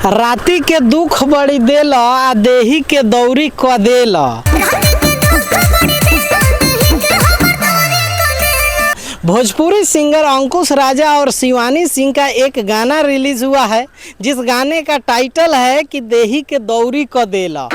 राती के दुख बड़ी देल आ देही के दौरी क देल। भोजपुरी सिंगर अंकुश राजा और शिवानी सिंह का एक गाना रिलीज हुआ है जिस गाने का टाइटल है कि देही के दौरी क देला।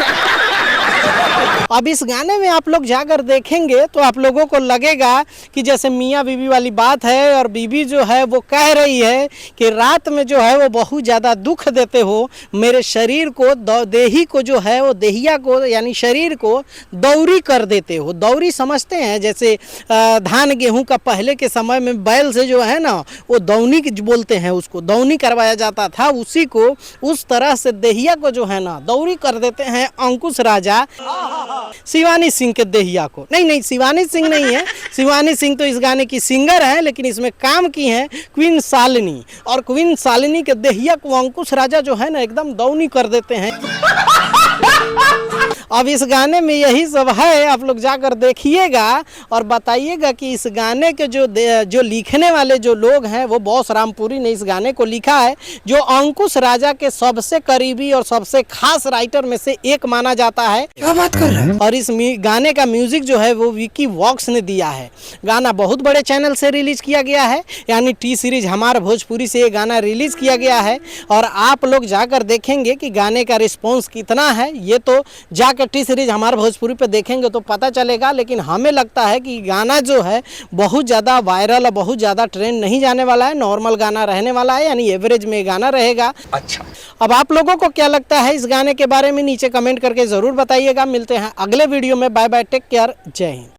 अब इस गाने में आप लोग जाकर देखेंगे तो आप लोगों को लगेगा कि जैसे मियाँ बीवी वाली बात है और बीवी जो है वो कह रही है कि रात में जो है वो बहुत ज़्यादा दुख देते हो, मेरे शरीर को देही को जो है वो देहिया को यानी शरीर को दौरी कर देते हो। दौरी समझते हैं जैसे धान गेहूं का पहले के समय में बैल से जो है ना वो दौनी बोलते हैं, उसको दौनी करवाया जाता था, उसी को उस तरह से देहिया को जो है ना दौरी कर देते हैं अंकुश राजा शिवानी सिंह के देहिया को। नहीं शिवानी सिंह नहीं है, शिवानी सिंह तो इस गाने की सिंगर है, लेकिन इसमें काम की है क्वीन शालिनी, और क्वीन शालिनी के देहिया को अंकुश राजा जो है ना एकदम दौनी कर देते हैं। अब इस गाने में यही सब है, आप लोग जाकर देखिएगा और बताइएगा कि इस गाने के जो लिखने वाले जो लोग हैं वो बॉस रामपुरी ने इस गाने को लिखा है, जो अंकुश राजा के सबसे करीबी और सबसे खास राइटर में से एक माना जाता है। क्या बात कर रहे हैं? और इस गाने का म्यूजिक जो है वो विकी वॉक्स ने दिया है। गाना बहुत बड़े चैनल से रिलीज किया गया है, यानी टी सीरीज हमार भोजपुरी से ये गाना रिलीज किया गया है, और आप लोग जाकर देखेंगे कि गाने का रिस्पॉन्स कितना है। ये तो जाकर टी सीरीज हमारे भोजपुरी पे देखेंगे तो पता चलेगा, लेकिन हमें लगता है कि गाना जो है बहुत ज़्यादा वायरल और बहुत ज़्यादा ट्रेंड नहीं जाने वाला है, नॉर्मल गाना रहने वाला है, यानी एवरेज में गाना रहेगा। अच्छा, अब आप लोगों को क्या लगता है इस गाने के बारे में नीचे कमेंट करके ज़रूर बताइएगा। मिलते हैं अगले वीडियो में। बाय बाय, टेक केयर, जय हिंद।